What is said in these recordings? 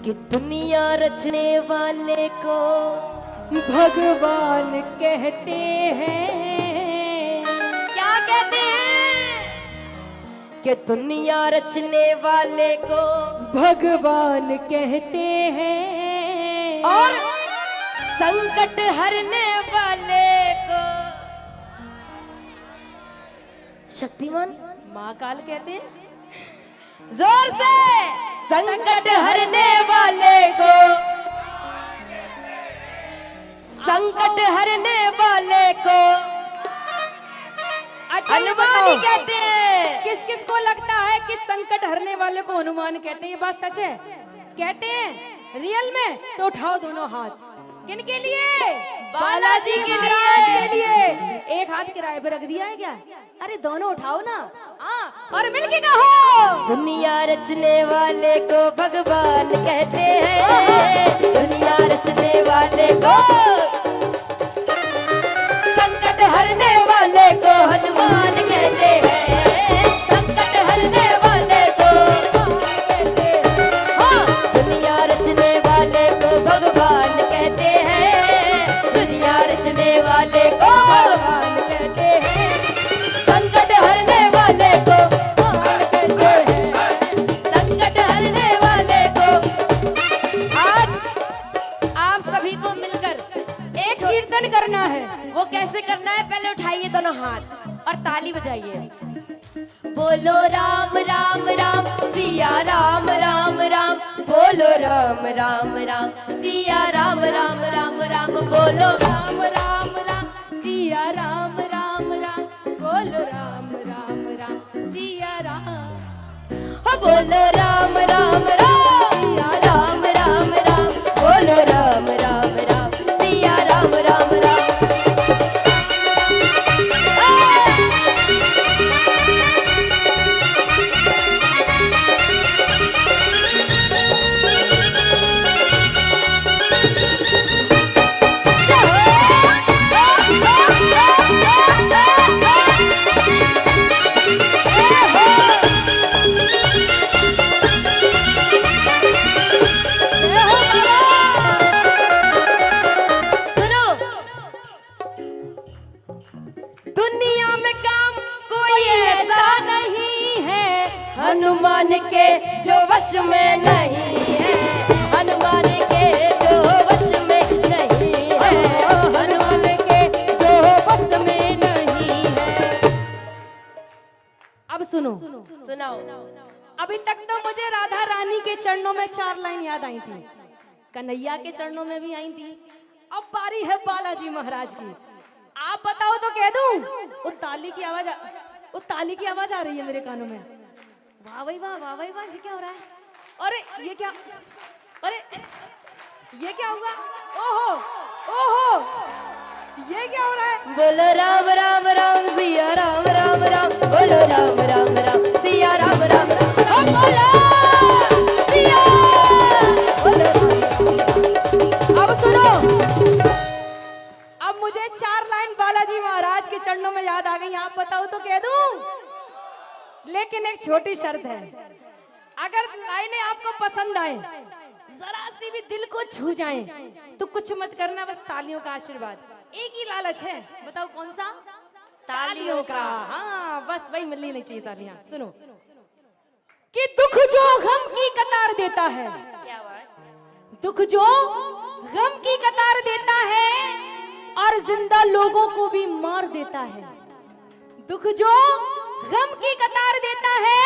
कि दुनिया रचने वाले को भगवान कहते हैं। क्या कहते हैं? कि दुनिया रचने वाले को भगवान कहते हैं और संकट हरने वाले को शक्तिमान महाकाल कहते हैं। जोर से, संकट हरने वाले को, संकट हरने वाले को हनुमान कहते हैं। किस किस को लगता है कि संकट हरने वाले को हनुमान कहते हैं? ये बात सच है? कहते हैं रियल में? तो उठाओ दोनों हाथ। किनके लिए? बालाजी के लिए। एक हाथ किराए पे रख दिया है क्या? अरे दोनों उठाओ ना। हाँ, और मिलके कहो। दुनिया रचने वाले को भगवान कहते हैं। दुनिया रचने वाले को, संकट हरने वाले को हनुमान कहते हैं। संकट हरने वाले को, हाँ, दुनिया रचने वाले को भगवान कहते हैं। दुनिया रचने वाले को भगवान कहते हैं। संकट हरने वाले को भगवान कहते हैं। संकट हरने वाले को। आज आप सभी को मिलकर एक कीर्तन करना है। वो कैसे करना है? पहले उठाइए दोनों हाथ और ताली बजाइए। बोलो राम राम राम सिया राम राम राम, बोलो राम राम राम सिया राम राम राम राम, बोलो राम राम राम सिया राम राम राम, बोलो राम राम राम सिया राम। हो बोलो राम राम राम सिया राम राम राम, बोलो राम राम राम सिया राम राम राम। दुनिया में काम कोई ऐसा नहीं है हनुमान के जो वश में नहीं है। हनुमान के जो वश में नहीं है। हनुमान के जो वश में नहीं है। अब सुनो, सुनाओ। अभी तक तो मुझे राधा रानी के चरणों में 4 लाइन याद आई थी, कन्हैया के चरणों में भी आई थी। अब बारी है बालाजी महाराज की। आप बताओ तो कह दूं। वो ताली की आवाज आ रही है मेरे कानों में। वाह भाई वाह, वाह भाई वाह। ये क्या हो रहा है? अरे ये क्या, अरे ये क्या हुआ? ओहो ओहो, ये क्या हो रहा है? बोलो राम राम राम सिया राम राम राम, बोलो राम राम राम सिया राम राम राम, बोलो सिया, बोलो राम। अब सुनो, अब मुझे 4 लाइन बालाजी महाराज के चरणों में याद आ गई। आप बताओ तो कह दूं, लेकिन एक छोटी शर्त है। अगर लाइनें आपको पसंद आए, जरा सी भी दिल को छू जाएं, तो कुछ मत करना, बस तालियों का आशीर्वाद। एक ही लालच है, बताओ कौन सा? तालियों का। हाँ, बस वही मिलनी नहीं चाहिए तालियां। सुनो कि दुख जो गम की कतार देता है, क्या बात? दुख जो गम की कतार देता है और जिंदा लोगों को भी मार देता है। दुख जो गम की कतार देता है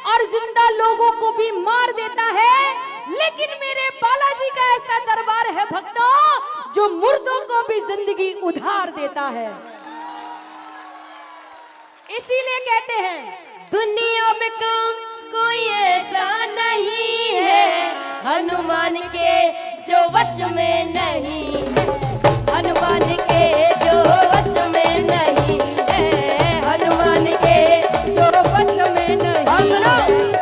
और जिंदा लोगों को भी मार देता है, लेकिन मेरे बालाजी का ऐसा दरबार है भक्तों, जो मुर्दों को भी जिंदगी उधार देता है। इसीलिए कहते हैं दुनिया में काम कोई ऐसा नहीं है हनुमान के जो वश में नहीं है। हनुमान के जो वश में नहीं है। हनुमान के जो वश में नहीं है।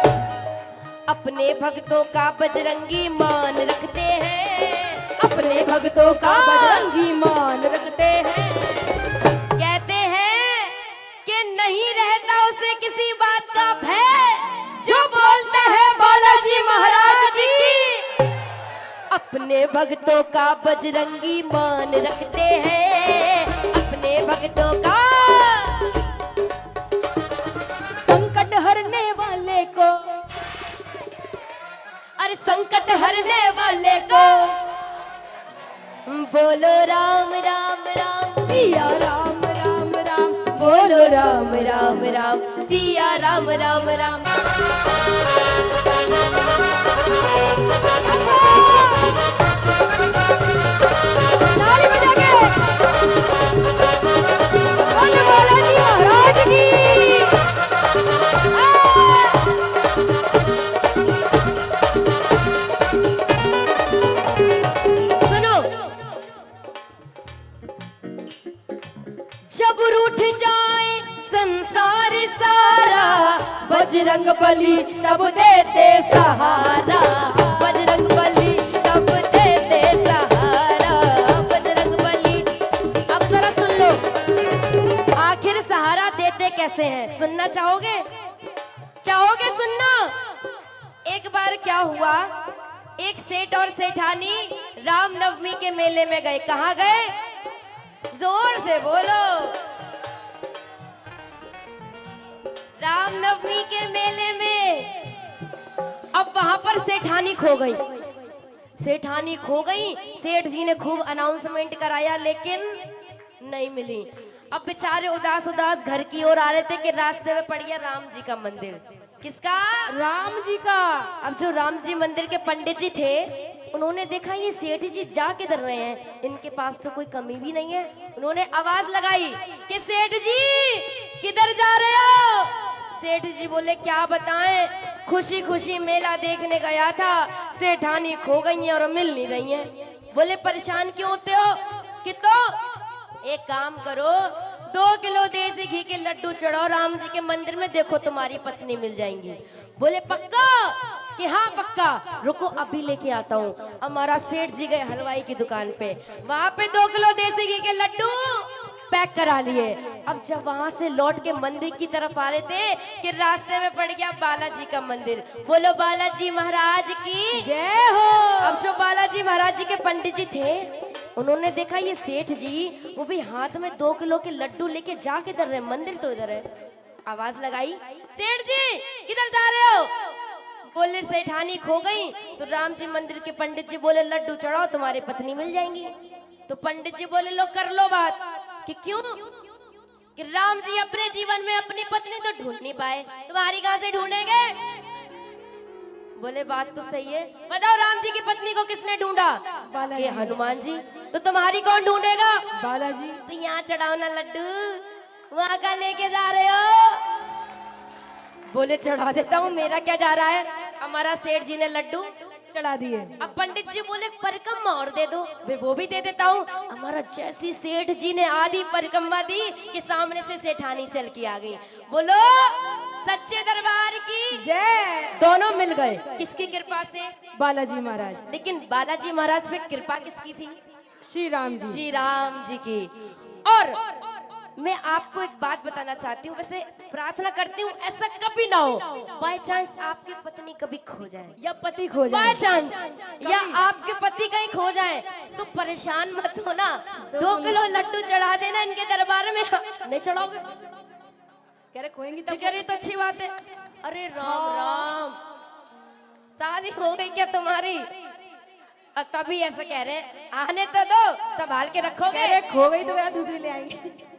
अपने भक्तों का बजरंगी मान रखते हैं। अपने भक्तों का बजरंगी मान रखते हैं। कहते हैं कि नहीं रहता उसे किसी बात का भय, जो बोलता है बालाजी महाराज की अपने भक्तों का बजरंगी मान रखते हैं, अपने भक्तों का। संकट हरने वाले को, अरे संकट हरने वाले को बोलो राम राम राम सिया राम राम राम, बोलो राम राम राम सिया राम राम राम। ताली बजा के बोलो बालाजी महाराज की। सुनो, जब रूठ जाए संसार सारा, बजरंग बली तब देते सहारा, बजरंग बली तब देते सहारा, बजरंग बली। अब जरा सुन लो, आखिर सहारा देते कैसे हैं, सुनना चाहोगे? चाहोगे सुनना? एक बार क्या हुआ, एक सेठ और सेठानी रामनवमी के मेले में गए। कहाँ गए? जोर से बोलो। रामनवमी के मेले में। अब वहां पर सेठानी खो गई, सेठानी खो गई। सेठ जी ने खूब अनाउंसमेंट कराया लेकिन नहीं मिली। अब बेचारे उदास उदास घर की ओर आ रहे थे कि रास्ते में पड़ गया राम जी का मंदिर। किसका? राम जी का। अब जो राम जी मंदिर के पंडित जी थे, उन्होंने देखा ये सेठ जी जा किधर रहे हैं, इनके पास तो कोई कमी भी नहीं है। उन्होंने आवाज लगाई कि सेठ जी किधर जा रहे हो? सेठ जी बोले क्या बताएं, खुशी खुशी मेला देखने गया था, सेठानी खो गई है और मिल नहीं रही है। बोले परेशान क्यों होते हो? कि तो एक काम करो, 2 किलो देसी घी के लड्डू चढ़ाओ राम जी के मंदिर में, देखो तुम्हारी पत्नी मिल जाएंगी। बोले पक्का? कि हाँ पक्का, रुको अभी लेके आता हूँ। हमारा सेठ जी गए हलवाई की दुकान पे, वहां पे 2 किलो देसी घी के लड्डू पैक करा लिए। अब जब वहां से लौट के मंदिर की तरफ आ रहे थे कि रास्ते में पड़ गया बालाजी का मंदिर। बोलो बालाजी महाराज की जय हो। अब जो बालाजी महाराज जी के पंडित जी थे, उन्होंने देखा ये सेठ जी वो भी हाथ में 2 किलो के लड्डू लेके जा किधर रहे, मंदिर तो इधर है। आवाज लगाई, सेठ जी किधर जा रहे हो? बोले सेठानी खो गई। तो राम जी मंदिर के पंडित जी बोले लड्डू चढ़ाओ तुम्हारी पत्नी मिल जाएंगी। तो पंडित जी बोले लो कर लो बात। कि क्यों? कि राम जी अपने जीवन में अपनी पत्नी तो ढूंढ नहीं पाए, तुम्हारी कहां से ढूंढेंगे? बोले बात तो सही है, बताओ राम जी की पत्नी को किसने ढूंढा? बालाजी। कि हनुमान जी। तो तुम्हारी कौन ढूंढेगा? बालाजी। तो यहाँ चढ़ाओ ना लड्डू, वहां का लेके जा रहे हो? बोले चढ़ा देता हूँ, मेरा क्या जा रहा है। हमारा सेठ जी ने लड्डू चढ़ा दिए। अब पंडित जी बोले परिक्रमा और दे दो। वे वो भी दे देता हूँ। हमारा जैसी सेठ जी ने आधी परिक्रमा दी कि सामने से सेठानी चल के आ गई। बोलो सच्चे दरबार की जय। दोनों मिल गए, किसकी कृपा से? बालाजी महाराज। लेकिन बालाजी महाराज पे कृपा किसकी थी? श्री राम जी। श्री राम जी की। और मैं आपको एक बात बताना चाहती हूँ, वैसे प्रार्थना करती हूँ ऐसा कभी ना हो बाय चांस आपकी पत्नी कभी खो जाए, या पति खो जाए, बाय चांस या आपके पति कहीं खो जाए तो परेशान मत हो ना। 2 किलो लड्डू चढ़ा देना इनके दरबार में। नहीं चढ़ाओगे? कह रहे खोएंगी तो कह रही तो अच्छी बात है। अरे राम राम, शादी हो गई क्या तुम्हारी? और तभी ऐसा कह रहे हैं, आने तो दो, संभाल के रखोगे। कह रहे खो गई तो यार दूसरी ले आएंगे।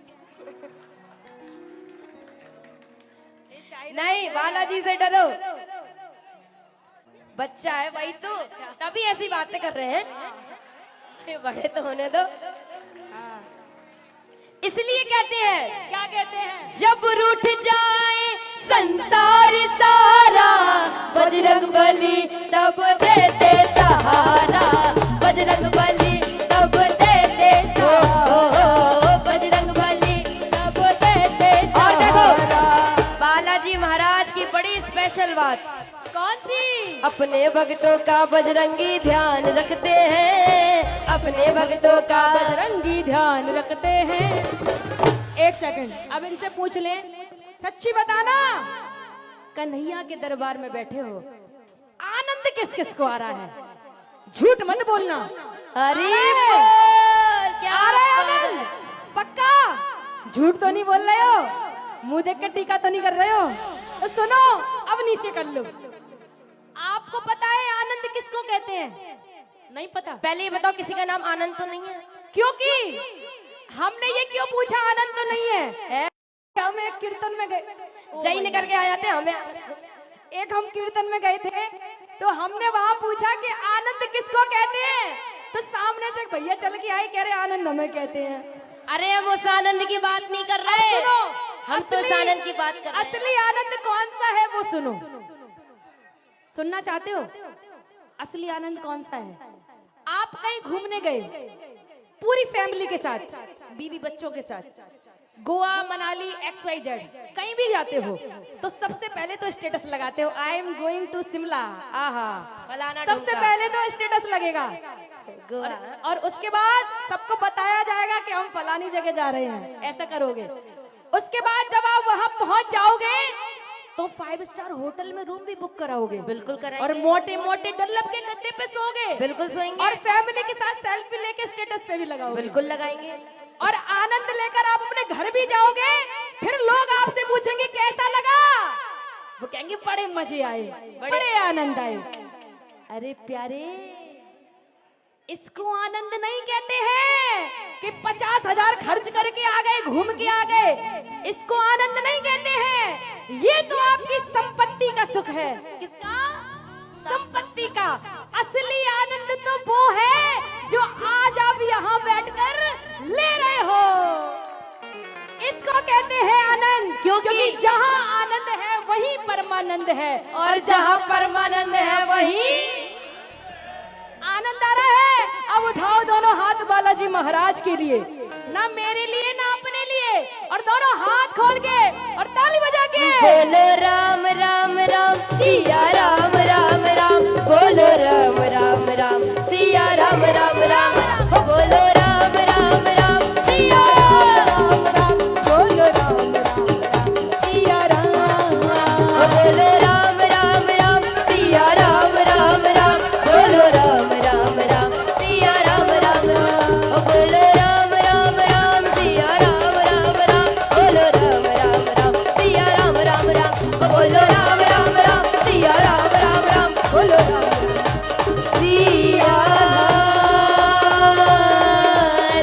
नहीं, बालाजी से डरो, बच्चा है भाई, तो तभी ऐसी बातें कर रहे हैं। बड़े तो होने दो। इसलिए कहते हैं, क्या कहते हैं? जब रूठ जाए संसार सारा, बजरंग बली तब देते सहारा, बजरंग बली तब देते सहारा, बजरंग बली तब देते सहारा। बालाजी महाराज की बड़ी स्पेशल बात। कौन सी? अपने भक्तों का बजरंगी ध्यान रखते हैं, अपने भक्तों का बजरंगी ध्यान रखते हैं। एक सेकंड, अब इनसे पूछ लें, सच्ची बताना, कन्हैया के दरबार में बैठे हो, आनंद किस किस को आ रहा है? झूठ मत बोलना। अरे अरे, बोल, क्या आ रहा है बात आनंद? है? पक्का झूठ तो नहीं बोल रहे हो? मुंह देख के टीका तो नहीं कर रहे हो? तो सुनो, अब नीचे कर लो। आपको पता है आनंद किसको कहते हैं? नहीं पता? पहले ये बताओ किसी का नाम आनंद तो नहीं है? क्योंकि हमने ये क्यों पूछा आनंद तो नहीं है? हम एक कीर्तन में गए, जय निकल के आ जाते हैं हमें। एक हम कीर्तन में गए थे, तो हमने वहां पूछा कि आनंद किसको कहते हैं, तो सामने से एक भैया चल के आए, कह रहे आनंद हमें कहते हैं। अरे हम उस आनंद की बात नहीं कर रहे, सुनो, हम तो उस आनंद की बात कर रहे हैं। असली आनंद कौन सा है वो सुनो। सुनना चाहते हो? असली आनंद कौन सा है? आप कहीं घूमने गए पूरी फैमिली के साथ, बीवी बच्चों के साथ, गोवा, मनाली, XYZ कहीं भी जाते हो, तो सबसे पहले तो स्टेटस लगाते हो, I am going to Shimla. आहा, फलाना सबसे ढोका। पहले तो स्टेटस लगेगा, गोवा। और उसके बाद सबको बताया जाएगा कि हम फलानी जगह जा रहे हैं, ऐसा करोगे। उसके बाद जब आप वहां पहुंच जाओगे तो 5 स्टार होटल में रूम भी बुक कराओगे, बिल्कुल कराएंगे। और मोटे मोटे डल्लब के गद्दे पे सोओगे, बिल्कुल सोएंगे। और फैमिली के साथ सेल्फी लेके स्टेटस पे भी लगाओगे। बिल्कुल लगाएंगे। और आनंद लेकर आप अपने घर भी जाओगे, फिर लोग आपसे पूछेंगे कैसा लगा, वो कहेंगे बड़े मजे आए, बड़े आनंद आए। अरे प्यारे, इसको आनंद नहीं कहते हैं कि 50,000 खर्च करके आ गए, घूम के आ गए। इसको आनंद नहीं कहते हैं, ये तो आपकी संपत्ति का सुख है। किसका? संपत्ति का। असली आनंद तो वो है जो आज आप यहाँ बैठकर ले रहे हो, इसको कहते हैं आनंद। क्योंकि जहाँ आनंद है वहीं परमानंद है, और जहाँ परमानंद है वहीं आनंद आ रहा है। अब उठाओ दोनों हाथ बालाजी महाराज के लिए, ना मेरे लिए ना अपने लिए, और दोनों हाथ खोल के और ताली बजा के बोलो राम राम राम सिया राम राम राम, बोलो राम राम राम सिया राम राम राम, हो बोलो राम राम राम सिया राम राम, बोलो राम राम राम सिया राम, हो बोलो राम राम राम सिया राम राम राम, बोलो राम राम राम सिया राम राम राम, हो बोलो राम राम राम सिया राम राम राम, बोलो राम राम राम सिया राम राम राम, हो बोलो राम राम राम सिया राम राम राम, बोलो राम राम। सिया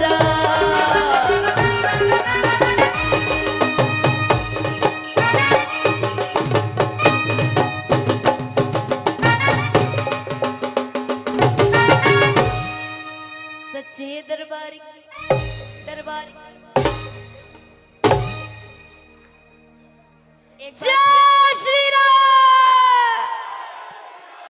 राम। सच्चे दरबार दरबार एक बार